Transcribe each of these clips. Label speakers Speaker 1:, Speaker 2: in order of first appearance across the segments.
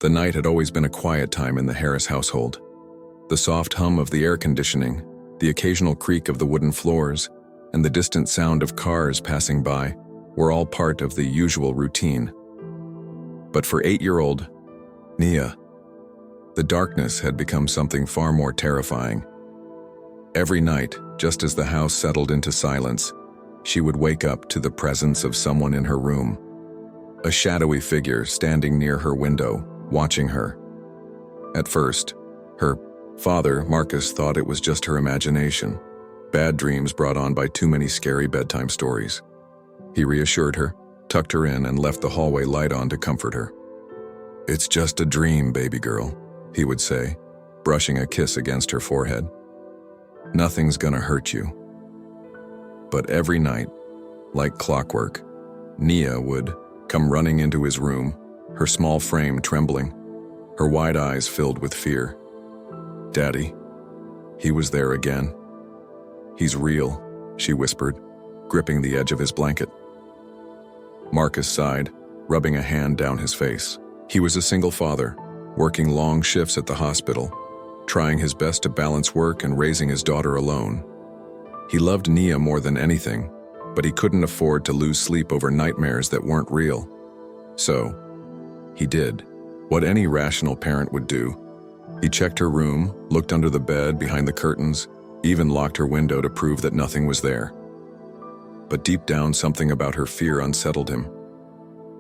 Speaker 1: The night had always been a quiet time in the Harris household. The soft hum of the air conditioning, the occasional creak of the wooden floors, and the distant sound of cars passing by were all part of the usual routine. But for 8-year-old Nia, the darkness had become something far more terrifying. Every night, just as the house settled into silence, she would wake up to the presence of someone in her room. A shadowy figure standing near her window, watching her. At first, her father, Marcus, thought it was just her imagination, bad dreams brought on by too many scary bedtime stories. He reassured her, tucked her in, and left the hallway light on to comfort her. "It's just a dream, baby girl," he would say, brushing a kiss against her forehead. "Nothing's gonna hurt you." But every night, like clockwork, Nia would come running into his room, her small frame trembling, her wide eyes filled with fear. "Daddy." He was there again. "He's real," she whispered, gripping the edge of his blanket. Marcus sighed, rubbing a hand down his face. He was a single father, working long shifts at the hospital, trying his best to balance work and raising his daughter alone. He loved Nia more than anything, but he couldn't afford to lose sleep over nightmares that weren't real. So, he did what any rational parent would do. He checked her room, looked under the bed, behind the curtains, even locked her window to prove that nothing was there. But deep down, something about her fear unsettled him.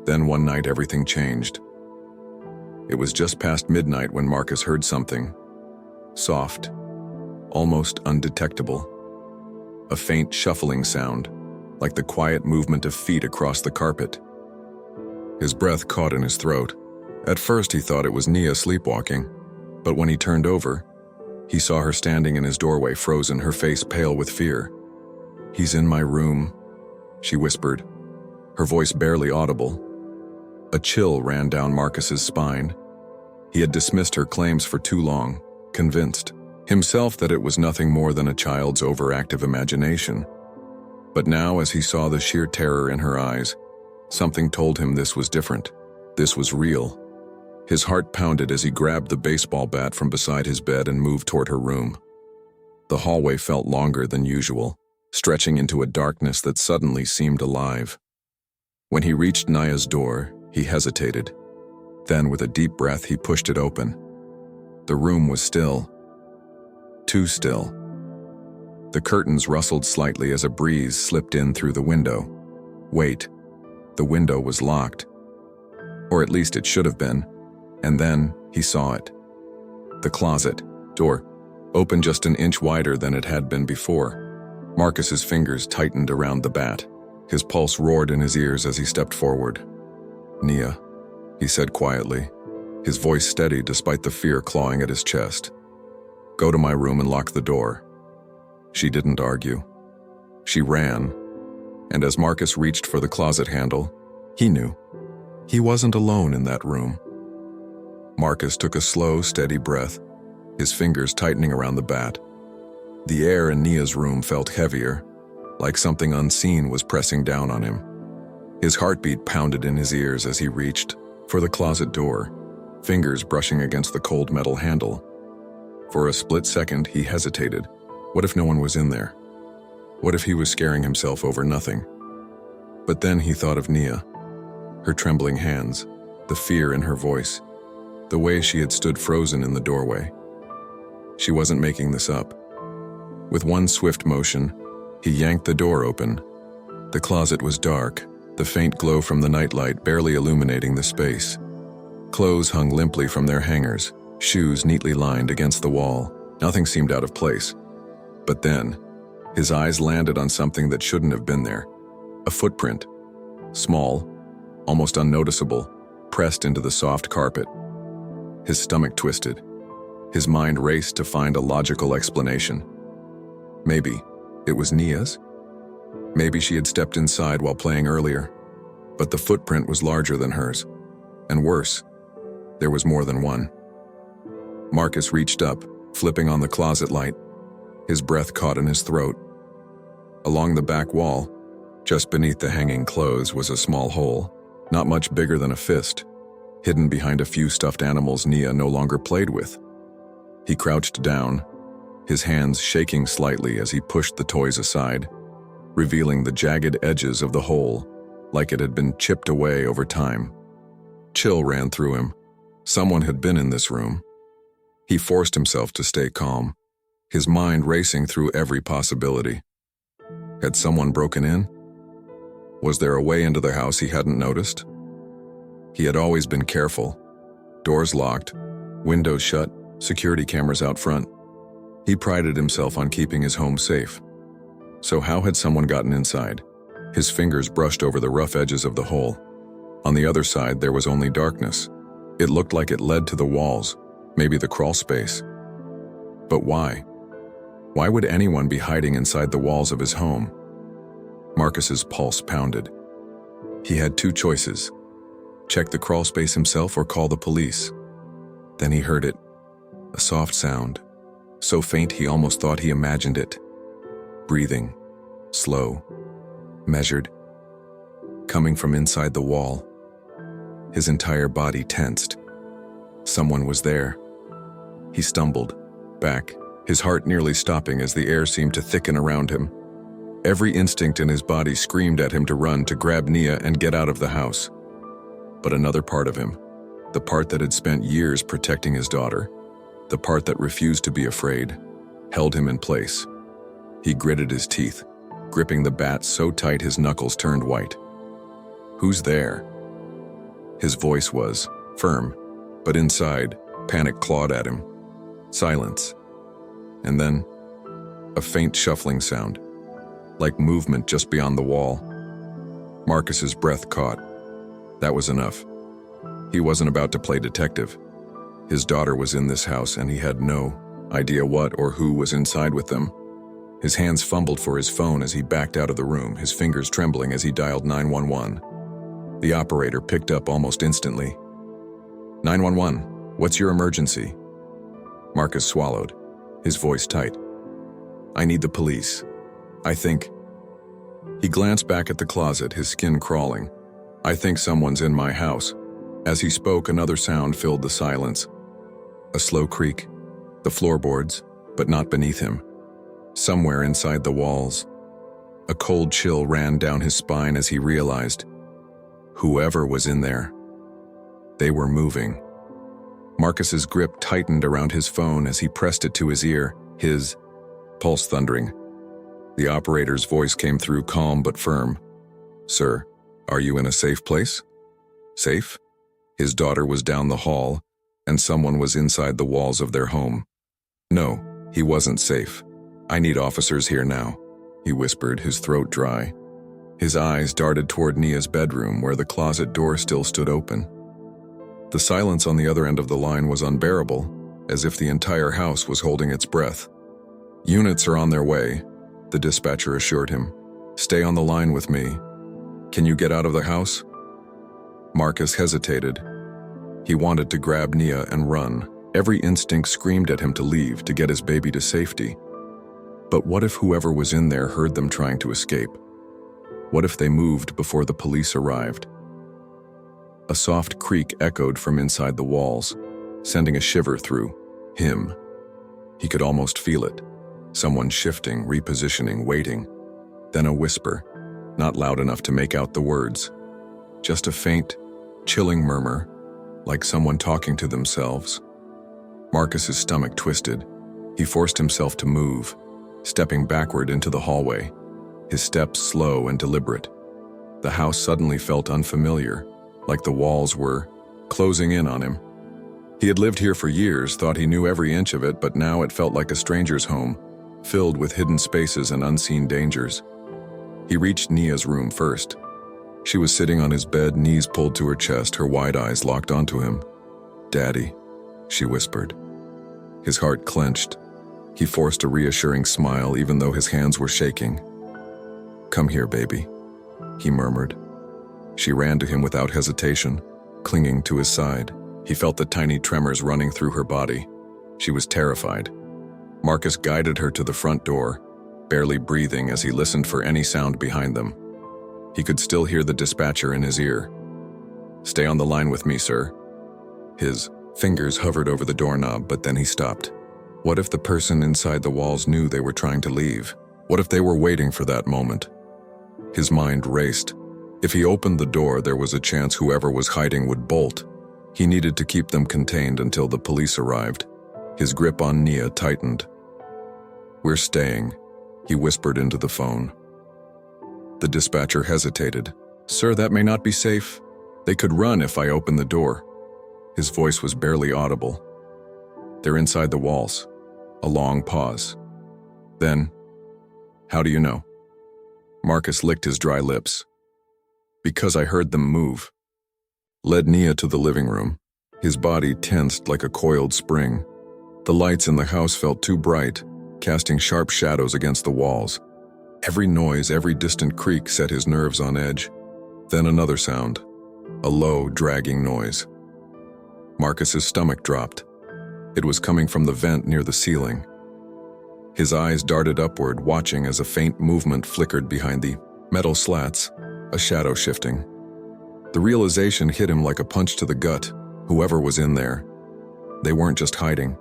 Speaker 1: Then one night, everything changed. It was just past midnight when Marcus heard something. Soft, almost undetectable. A faint shuffling sound, like the quiet movement of feet across the carpet. His breath caught in his throat. At first he thought it was Nia sleepwalking, but when he turned over, he saw her standing in his doorway, frozen, her face pale with fear. "He's in my room," she whispered, her voice barely audible. A chill ran down Marcus's spine. He had dismissed her claims for too long, convinced himself that it was nothing more than a child's overactive imagination. But now, as he saw the sheer terror in her eyes, something told him this was different. This was real. His heart pounded as he grabbed the baseball bat from beside his bed and moved toward her room. The hallway felt longer than usual, stretching into a darkness that suddenly seemed alive. When he reached Nia's door, he hesitated. Then, with a deep breath, he pushed it open. The room was still. Too still. The curtains rustled slightly as a breeze slipped in through the window. Wait, the window was locked. Or at least it should have been. And then he saw it. The closet door, open just an inch wider than it had been before. Marcus's fingers tightened around the bat. His pulse roared in his ears as he stepped forward. "Nia," he said quietly, his voice steady despite the fear clawing at his chest. "Go to my room and lock the door." She didn't argue. She ran, and as Marcus reached for the closet handle, he knew he wasn't alone in that room. Marcus took a slow, steady breath, his fingers tightening around the bat. The air in Nia's room felt heavier, like something unseen was pressing down on him. His heartbeat pounded in his ears as he reached for the closet door, fingers brushing against the cold metal handle. For a split second, he hesitated. What if no one was in there? What if he was scaring himself over nothing? But then he thought of Nia, her trembling hands, the fear in her voice, the way she had stood frozen in the doorway. She wasn't making this up. With one swift motion, he yanked the door open. The closet was dark, the faint glow from the nightlight barely illuminating the space. Clothes hung limply from their hangers, shoes neatly lined against the wall. Nothing seemed out of place. But then, his eyes landed on something that shouldn't have been there. A footprint, small, almost unnoticeable, pressed into the soft carpet. His stomach twisted. His mind raced to find a logical explanation. Maybe it was Nia's? Maybe she had stepped inside while playing earlier. But the footprint was larger than hers. And worse, there was more than one. Marcus reached up, flipping on the closet light. His breath caught in his throat. Along the back wall, just beneath the hanging clothes, was a small hole, not much bigger than a fist. hidden behind a few stuffed animals Nia no longer played with. He crouched down, his hands shaking slightly as he pushed the toys aside, revealing the jagged edges of the hole, like it had been chipped away over time. Chill ran through him. Someone had been in this room. He forced himself to stay calm, his mind racing through every possibility. Had someone broken in? Was there a way into the house he hadn't noticed? He had always been careful. Doors locked, windows shut, security cameras out front. He prided himself on keeping his home safe. So how had someone gotten inside? His fingers brushed over the rough edges of the hole. On the other side, there was only darkness. It looked like it led to the walls, maybe the crawl space. But why? Why would anyone be hiding inside the walls of his home? Marcus's pulse pounded. He had two choices: check the crawl space himself or call the police. Then he heard it, a soft sound, so faint he almost thought he imagined it. Breathing, slow, measured, coming from inside the wall. His entire body tensed. Someone was there. He stumbled back, his heart nearly stopping as the air seemed to thicken around him. Every instinct in his body screamed at him to run, to grab Nia and get out of the house. But another part of him, the part that had spent years protecting his daughter, the part that refused to be afraid, held him in place. He gritted his teeth, gripping the bat so tight his knuckles turned white. "Who's there?" His voice was firm, but inside, panic clawed at him. Silence. And then, a faint shuffling sound, like movement just beyond the wall. Marcus's breath caught. That was enough. He wasn't about to play detective. His daughter was in this house and he had no idea what or who was inside with them. His hands fumbled for his phone as he backed out of the room, his fingers trembling as he dialed 911. The operator picked up almost instantly. 911, what's your emergency? Marcus swallowed, his voice tight. I need the police. I think. He glanced back at the closet, his skin crawling. I think someone's in my house. As he spoke, another sound filled the silence. A slow creak, the floorboards, but not beneath him. Somewhere inside the walls. A cold chill ran down his spine as he realized whoever was in there. They were moving. Marcus's grip tightened around his phone as he pressed it to his ear, his pulse thundering. The operator's voice came through, calm but firm. Sir, are you in a safe place? Safe? His daughter was down the hall, and someone was inside the walls of their home. No, he wasn't safe. I need officers here now, he whispered, his throat dry. His eyes darted toward Nia's bedroom, where the closet door still stood open. The silence on the other end of the line was unbearable, as if the entire house was holding its breath. Units are on their way, the dispatcher assured him. Stay on the line with me. Can you get out of the house? Marcus hesitated. He wanted to grab Nia and run. Every instinct screamed at him to leave, to get his baby to safety. But what if whoever was in there heard them trying to escape? What if they moved before the police arrived? A soft creak echoed from inside the walls, sending a shiver through him. He could almost feel it. Someone shifting, repositioning, waiting. Then a whisper, not loud enough to make out the words. Just a faint, chilling murmur, like someone talking to themselves. Marcus's stomach twisted. He forced himself to move, stepping backward into the hallway, his steps slow and deliberate. The house suddenly felt unfamiliar, like the walls were closing in on him. He had lived here for years, thought he knew every inch of it, but now it felt like a stranger's home, filled with hidden spaces and unseen dangers. He reached Nia's room first. She was sitting on his bed, knees pulled to her chest, her wide eyes locked onto him. "Daddy," she whispered. His heart clenched. He forced a reassuring smile even though his hands were shaking. "Come here, baby," he murmured. She ran to him without hesitation, clinging to his side. He felt the tiny tremors running through her body. She was terrified. Marcus guided her to the front door, barely breathing as he listened for any sound behind them. He could still hear the dispatcher in his ear. "Stay on the line with me, sir. His fingers hovered over the doorknob, but then he stopped. What if the person inside the walls knew they were trying to leave? What if they were waiting for that moment? His mind raced. If he opened the door, there was a chance whoever was hiding would bolt. He needed to keep them contained until the police arrived. His grip on Nia tightened. "We're staying," he whispered into the phone. The dispatcher hesitated. "Sir, that may not be safe. They could run if I open the door." His voice was barely audible. "They're inside the walls." A long pause. Then, "How do you know?" Marcus licked his dry lips. "Because I heard them move." Led Nia to the living room. His body tensed like a coiled spring. The lights in the house felt too bright, casting sharp shadows against the walls. Every noise, every distant creak set his nerves on edge. Then another sound, a low, dragging noise. Marcus's stomach dropped. It was coming from the vent near the ceiling. His eyes darted upward, watching as a faint movement flickered behind the metal slats, a shadow shifting. The realization hit him like a punch to the gut. Whoever was in there, they weren't just hiding.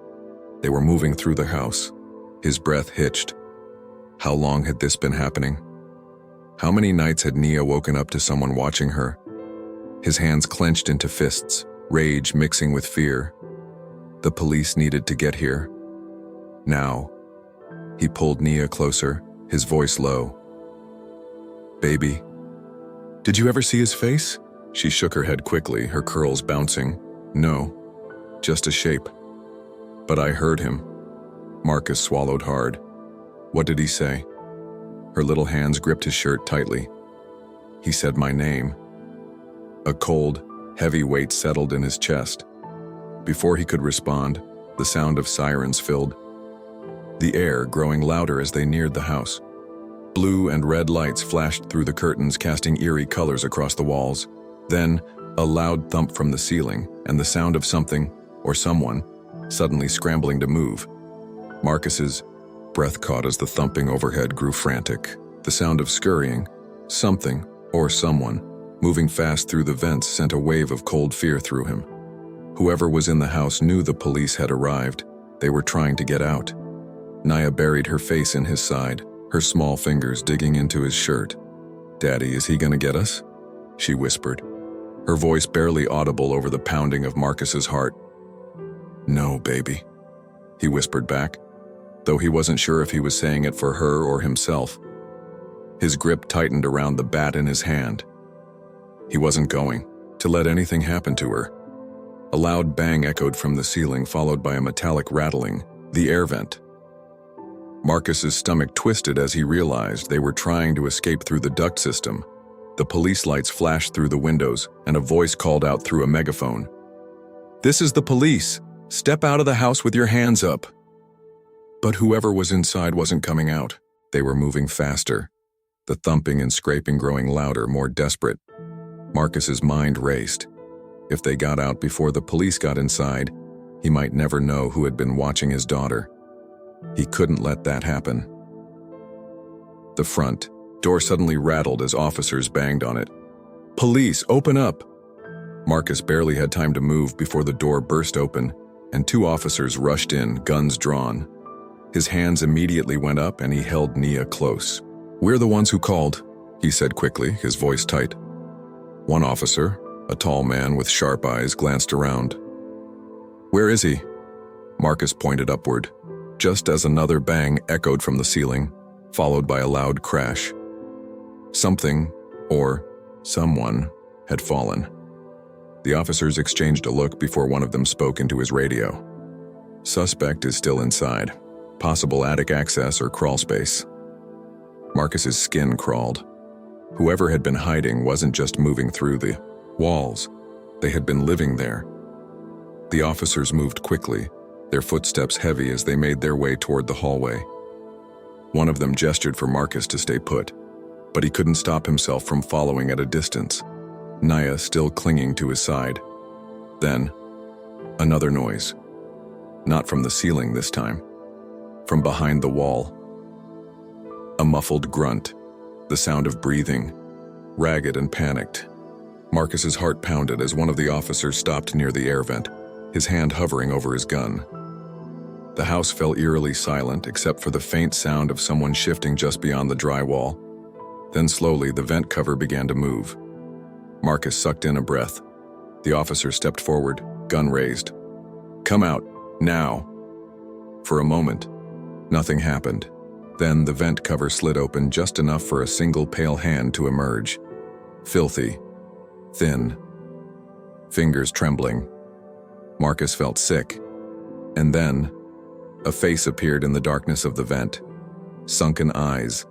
Speaker 1: They were moving through the house. His breath hitched. How long had this been happening? How many nights had Nia woken up to someone watching her? His hands clenched into fists, rage mixing with fear. The police needed to get here. Now. He pulled Nia closer, his voice low. "Baby, did you ever see his face?" She shook her head quickly, her curls bouncing. "No, just a shape." "But I heard him." Marcus swallowed hard. "What did he say?" Her little hands gripped his shirt tightly. "He said my name." A cold, heavy weight settled in his chest. Before he could respond, the sound of sirens filled the air, growing louder as they neared the house. Blue and red lights flashed through the curtains, casting eerie colors across the walls. Then, a loud thump from the ceiling, and the sound of something, or someone, suddenly scrambling to move. Marcus's breath caught as the thumping overhead grew frantic. The sound of scurrying, something, or someone, moving fast through the vents sent a wave of cold fear through him. Whoever was in the house knew the police had arrived. They were trying to get out. Nia buried her face in his side, her small fingers digging into his shirt. "Daddy, is he gonna get us?" she whispered, her voice barely audible over the pounding of Marcus's heart. "No, baby," he whispered back, though he wasn't sure if he was saying it for her or himself. His grip tightened around the bat in his hand. He wasn't going to let anything happen to her. A loud bang echoed from the ceiling, followed by a metallic rattling, the air vent. Marcus's stomach twisted as he realized they were trying to escape through the duct system. The police lights flashed through the windows, and a voice called out through a megaphone. "This is the police! Step out of the house with your hands up!" But whoever was inside wasn't coming out. They were moving faster, the thumping and scraping growing louder, more desperate. Marcus's mind raced. If they got out before the police got inside, he might never know who had been watching his daughter. He couldn't let that happen. The front door suddenly rattled as officers banged on it. "Police, open up!" Marcus barely had time to move before the door burst open, and two officers rushed in, guns drawn. His hands immediately went up and he held Nia close. "We're the ones who called," he said quickly, his voice tight. One officer, a tall man with sharp eyes, glanced around. "Where is he?" Marcus pointed upward, just as another bang echoed from the ceiling, followed by a loud crash. Something, or someone, had fallen. The officers exchanged a look before one of them spoke into his radio. "Suspect is still inside. Possible attic access or crawl space." Marcus's skin crawled. Whoever had been hiding wasn't just moving through the walls. They had been living there. The officers moved quickly, their footsteps heavy as they made their way toward the hallway. One of them gestured for Marcus to stay put, but he couldn't stop himself from following at a distance, Nia still clinging to his side. Then, another noise. Not from the ceiling this time. From behind the wall. A muffled grunt, the sound of breathing, ragged and panicked. Marcus's heart pounded as one of the officers stopped near the air vent. his hand hovering over his gun. The house fell eerily silent except for the faint sound of someone shifting just beyond the drywall. Then slowly, the vent cover began to move. Marcus sucked in a breath. The officer stepped forward, gun raised. "Come out, now." For a moment, nothing happened. Then the vent cover slid open just enough for a single pale hand to emerge. Filthy, thin, fingers trembling. Marcus felt sick. And then, a face appeared in the darkness of the vent. Sunken eyes,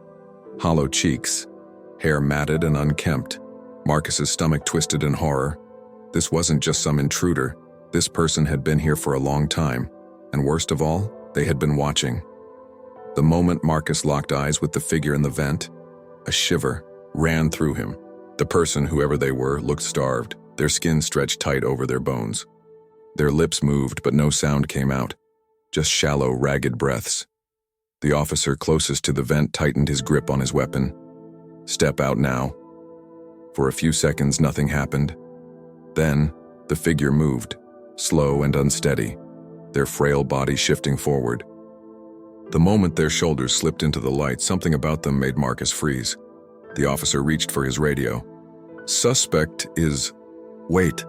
Speaker 1: hollow cheeks, hair matted and unkempt. Marcus's stomach twisted in horror. This wasn't just some intruder. This person had been here for a long time, and worst of all, they had been watching. The moment Marcus locked eyes with the figure in the vent, a shiver ran through him. The person, whoever they were, looked starved, their skin stretched tight over their bones. Their lips moved, but no sound came out, just shallow, ragged breaths. The officer closest to the vent tightened his grip on his weapon. "Step out now." For a few seconds, nothing happened. Then, the figure moved, slow and unsteady, their frail body shifting forward. The moment their shoulders slipped into the light, something about them made Marcus freeze. The officer reached for his radio. "Suspect is... wait."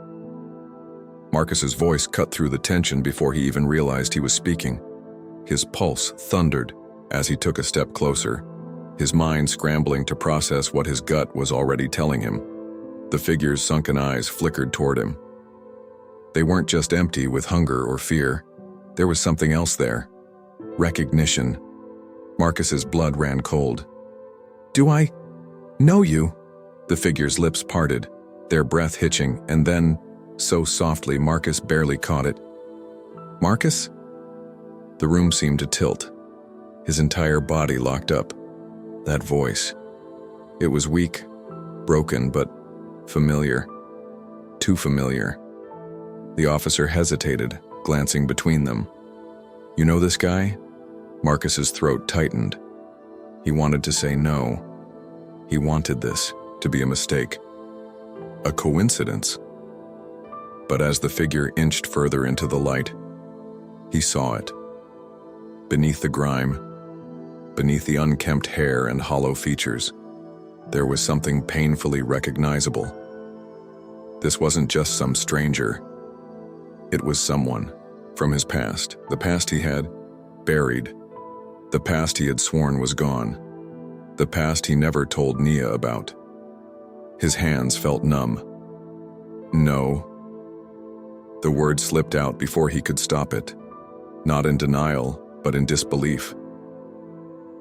Speaker 1: Marcus's voice cut through the tension before he even realized he was speaking. His pulse thundered as he took a step closer, his mind scrambling to process what his gut was already telling him. The figure's sunken eyes flickered toward him. They weren't just empty with hunger or fear. There was something else there. Recognition. Marcus's blood ran cold. "Do I know you?" The figure's lips parted, their breath hitching, and then, so softly Marcus barely caught it. "Marcus?" The room seemed to tilt. His entire body locked up. That voice. It was weak, broken, but familiar. Too familiar. The officer hesitated, glancing between them. "You know this guy?" Marcus's throat tightened. He wanted to say no. He wanted this to be a mistake. A coincidence. But as the figure inched further into the light, he saw it. Beneath the grime, beneath the unkempt hair and hollow features, there was something painfully recognizable. This wasn't just some stranger. It was someone from his past, the past he had buried, the past he had sworn was gone, the past he never told Nia about. His hands felt numb. "No." The word slipped out before he could stop it, not in denial, but in disbelief.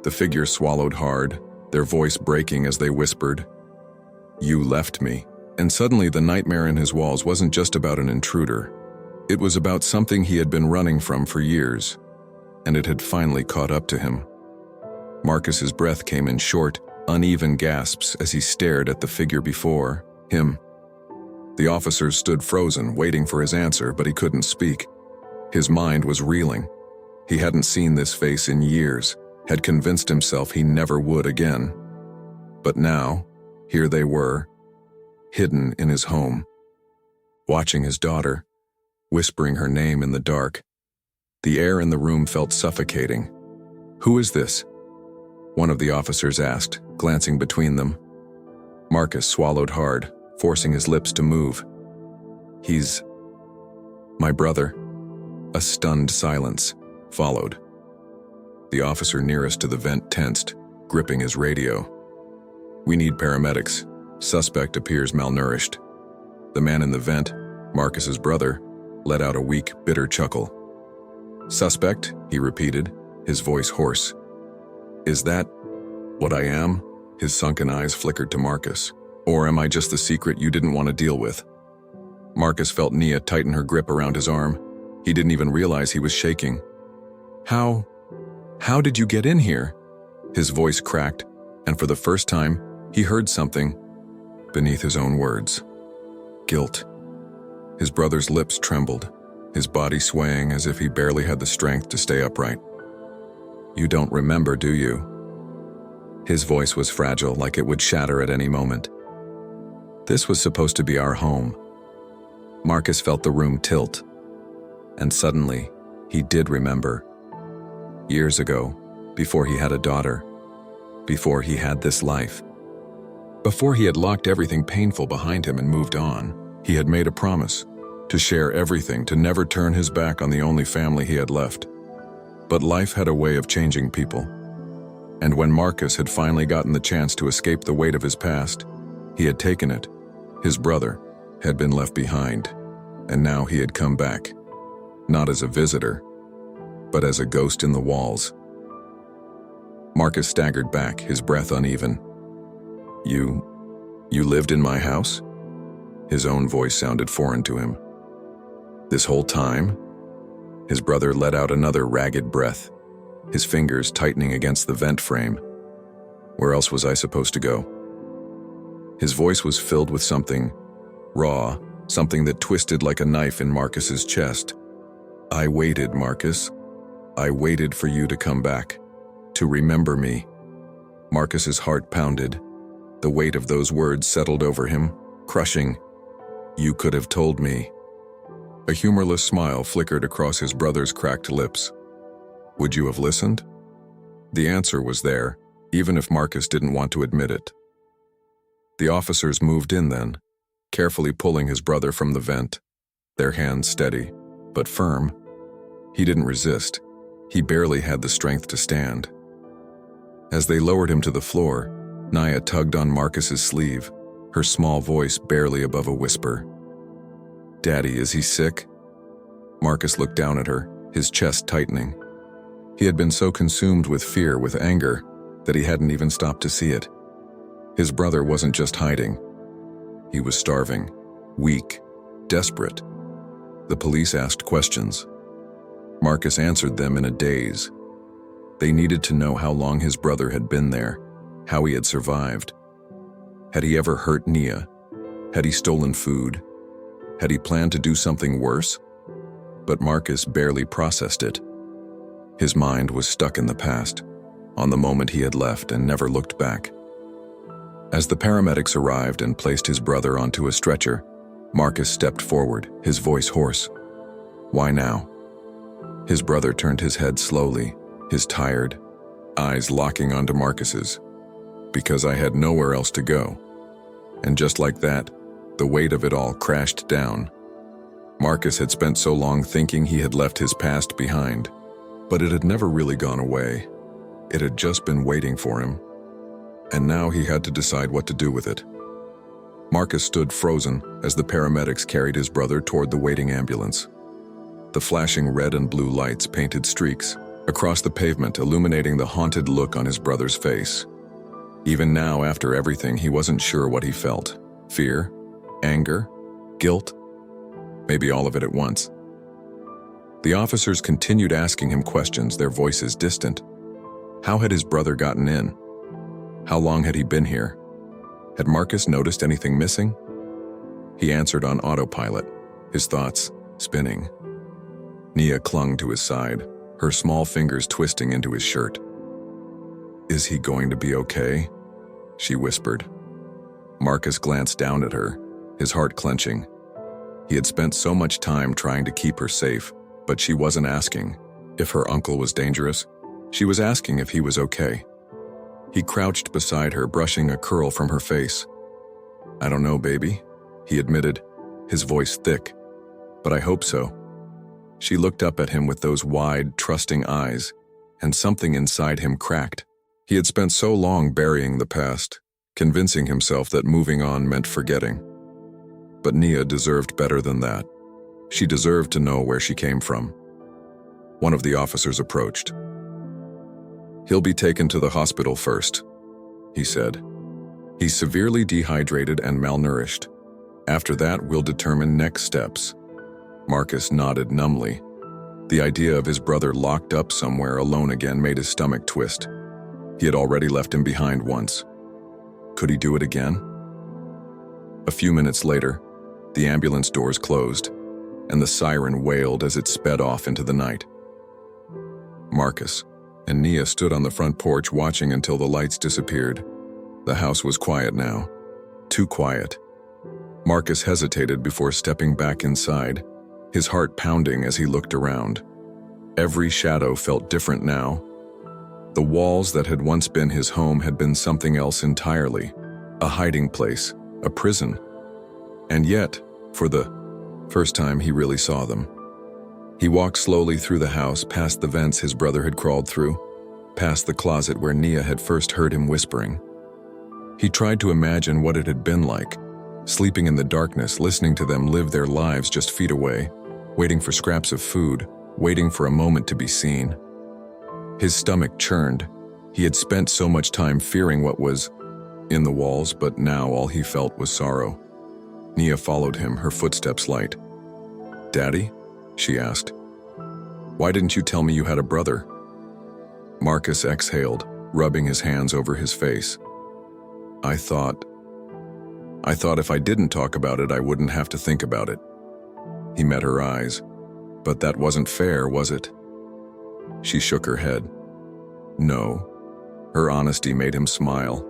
Speaker 1: The figure swallowed hard, their voice breaking as they whispered, "You left me." And suddenly the nightmare in his walls wasn't just about an intruder. It was about something he had been running from for years, and it had finally caught up to him. Marcus's breath came in short, uneven gasps as he stared at the figure before him. The officers stood frozen, waiting for his answer, but he couldn't speak. His mind was reeling. He hadn't seen this face in years, had convinced himself he never would again. But now, here they were, hidden in his home, watching his daughter, whispering her name in the dark. The air in the room felt suffocating. "Who is this?" one of the officers asked, glancing between them. Marcus swallowed hard, forcing his lips to move. "He's my brother." A stunned silence followed. The officer nearest to the vent tensed, gripping his radio. "We need paramedics. Suspect appears malnourished." The man in the vent, Marcus's brother, let out a weak, bitter chuckle. "Suspect?" he repeated, his voice hoarse. "Is that what I am?" His sunken eyes flickered to Marcus. "Or am I just the secret you didn't want to deal with?" Marcus felt Nia tighten her grip around his arm. He didn't even realize he was shaking. How did you get in here?" His voice cracked, and for the first time, he heard something beneath his own words. Guilt. His brother's lips trembled, his body swaying as if he barely had the strength to stay upright. "You don't remember, do you?" His voice was fragile, like it would shatter at any moment. "This was supposed to be our home." Marcus felt the room tilt. And suddenly, he did remember. Years ago, before he had a daughter, before he had this life, before he had locked everything painful behind him and moved on, he had made a promise to share everything, to never turn his back on the only family he had left. But life had a way of changing people. And when Marcus had finally gotten the chance to escape the weight of his past, he had taken it. His brother had been left behind, and now he had come back, not as a visitor, but as a ghost in the walls. Marcus staggered back, his breath uneven. You lived in my house?" His own voice sounded foreign to him. "This whole time?" His brother let out another ragged breath, his fingers tightening against the vent frame. "Where else was I supposed to go?" His voice was filled with something raw, something that twisted like a knife in Marcus's chest. "I waited, Marcus. I waited for you to come back, to remember me." Marcus's heart pounded. The weight of those words settled over him, crushing. "You could have told me." A humorless smile flickered across his brother's cracked lips. "Would you have listened?" The answer was there, even if Marcus didn't want to admit it. The officers moved in then, carefully pulling his brother from the vent, their hands steady, but firm. He didn't resist. He barely had the strength to stand. As they lowered him to the floor, Nia tugged on Marcus's sleeve, her small voice barely above a whisper. "Daddy, is he sick?" Marcus looked down at her, his chest tightening. He had been so consumed with fear, with anger, that he hadn't even stopped to see it. His brother wasn't just hiding. He was starving, weak, desperate. The police asked questions. Marcus answered them in a daze. They needed to know how long his brother had been there, how he had survived. Had he ever hurt Nia? Had he stolen food? Had he planned to do something worse? But Marcus barely processed it. His mind was stuck in the past, on the moment he had left and never looked back. As the paramedics arrived and placed his brother onto a stretcher, Marcus stepped forward, his voice hoarse. "Why now?" His brother turned his head slowly, his tired eyes locking onto Marcus's. "Because I had nowhere else to go." And just like that, the weight of it all crashed down. Marcus had spent so long thinking he had left his past behind, but it had never really gone away. It had just been waiting for him. And now he had to decide what to do with it. Marcus stood frozen as the paramedics carried his brother toward the waiting ambulance. The flashing red and blue lights painted streaks across the pavement, illuminating the haunted look on his brother's face. Even now, after everything, he wasn't sure what he felt. Fear? Anger? Guilt? Maybe all of it at once. The officers continued asking him questions, their voices distant. How had his brother gotten in? How long had he been here? Had Marcus noticed anything missing? He answered on autopilot, his thoughts spinning. Nia clung to his side, her small fingers twisting into his shirt. "Is he going to be okay?" she whispered. Marcus glanced down at her, his heart clenching. He had spent so much time trying to keep her safe, but she wasn't asking if her uncle was dangerous. She was asking if he was okay. He crouched beside her, brushing a curl from her face. "I don't know, baby," he admitted, his voice thick. "But I hope so." She looked up at him with those wide, trusting eyes, and something inside him cracked. He had spent so long burying the past, convincing himself that moving on meant forgetting. But Nia deserved better than that. She deserved to know where she came from. One of the officers approached. "He'll be taken to the hospital first," he said. "He's severely dehydrated and malnourished. After that, we'll determine next steps." Marcus nodded numbly. The idea of his brother locked up somewhere alone again made his stomach twist. He had already left him behind once. Could he do it again? A few minutes later, the ambulance doors closed, and the siren wailed as it sped off into the night. Marcus and Nia stood on the front porch watching until the lights disappeared. The house was quiet now. Too quiet. Marcus hesitated before stepping back inside, his heart pounding as he looked around. Every shadow felt different now. The walls that had once been his home had been something else entirely, a hiding place, a prison. And yet, for the first time, he really saw them. He walked slowly through the house, past the vents his brother had crawled through, past the closet where Nia had first heard him whispering. He tried to imagine what it had been like, sleeping in the darkness, listening to them live their lives just feet away, waiting for scraps of food, waiting for a moment to be seen. His stomach churned. He had spent so much time fearing what was in the walls, but now all he felt was sorrow. Nia followed him, her footsteps light. "Daddy?" she asked. "Why didn't you tell me you had a brother?" Marcus exhaled, rubbing his hands over his face. I thought if I didn't talk about it, I wouldn't have to think about it." He met her eyes. "But that wasn't fair, was it?" She shook her head. No. Her honesty made him smile,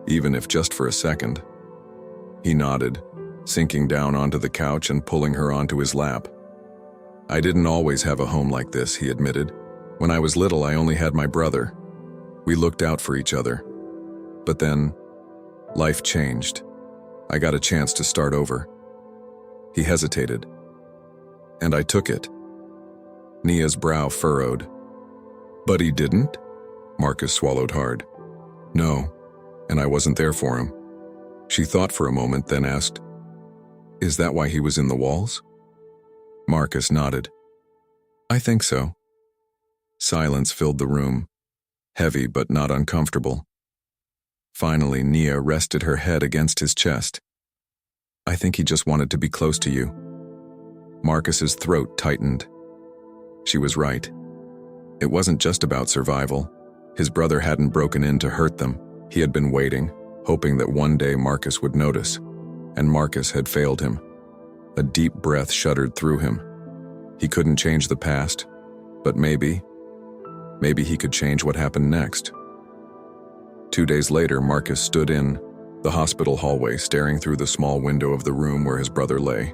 Speaker 1: even if just for a second. He nodded, sinking down onto the couch and pulling her onto his lap. "I didn't always have a home like this," he admitted. "When I was little, I only had my brother. We looked out for each other. But then, life changed. I got a chance to start over." He hesitated. "And I took it." Nia's brow furrowed. "But he didn't?" Marcus swallowed hard. "No, and I wasn't there for him." She thought for a moment, then asked, "Is that why he was in the walls?" Marcus nodded. "I think so." Silence filled the room, heavy but not uncomfortable. Finally, Nia rested her head against his chest. "I think he just wanted to be close to you." Marcus's throat tightened. She was right. It wasn't just about survival. His brother hadn't broken in to hurt them. He had been waiting, hoping that one day Marcus would notice. And Marcus had failed him. A deep breath shuddered through him. He couldn't change the past, but maybe he could change what happened next. 2 days later, Marcus stood in the hospital hallway, staring through the small window of the room where his brother lay.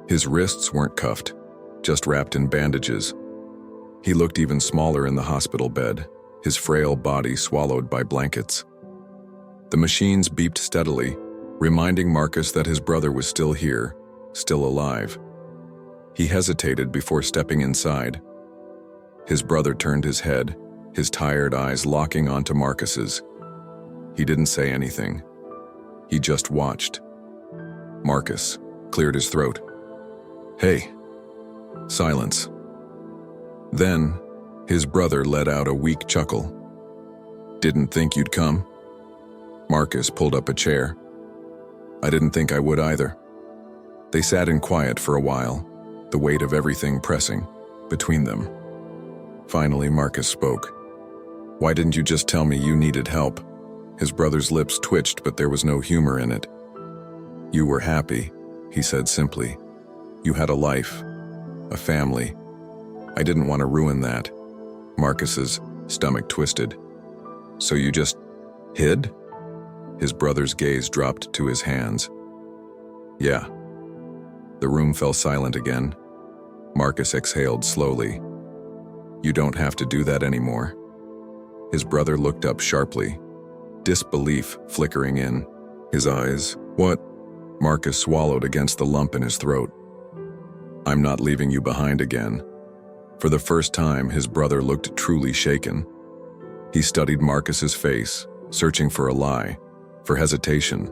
Speaker 1: His wrists weren't cuffed, just wrapped in bandages. He looked even smaller in the hospital bed, his frail body swallowed by blankets. The machines beeped steadily, reminding Marcus that his brother was still here, still alive. He hesitated before stepping inside. His brother turned his head, his tired eyes locking onto Marcus's. He didn't say anything. He just watched. Marcus cleared his throat. "Hey." Silence. Then, his brother let out a weak chuckle. "Didn't think you'd come?" Marcus pulled up a chair. "I didn't think I would either." They sat in quiet for a while, the weight of everything pressing between them. Finally, Marcus spoke. "Why didn't you just tell me you needed help?" His brother's lips twitched, but there was no humor in it. "You were happy," he said simply. "You had a life, a family. I didn't want to ruin that." Marcus's stomach twisted. "So you just hid?" His brother's gaze dropped to his hands. "Yeah." The room fell silent again. Marcus exhaled slowly. "You don't have to do that anymore." His brother looked up sharply, disbelief flickering in his eyes. "What?" Marcus swallowed against the lump in his throat. "I'm not leaving you behind again." For the first time, his brother looked truly shaken. He studied Marcus's face, searching for a lie, for hesitation.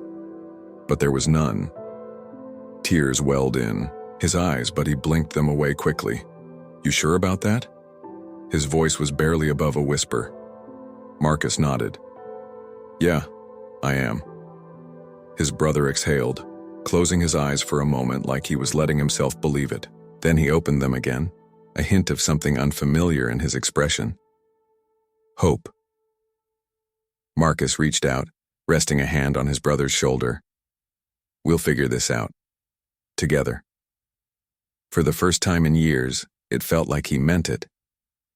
Speaker 1: But there was none. Tears welled in his eyes, but he blinked them away quickly. "You sure about that?" His voice was barely above a whisper. Marcus nodded. "Yeah, I am." His brother exhaled, closing his eyes for a moment like he was letting himself believe it. Then he opened them again, a hint of something unfamiliar in his expression. "Hope." Marcus reached out, resting a hand on his brother's shoulder. "We'll figure this out. Together." For the first time in years, it felt like he meant it.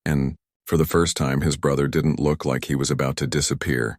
Speaker 1: And for the first time, his brother didn't look like he was about to disappear.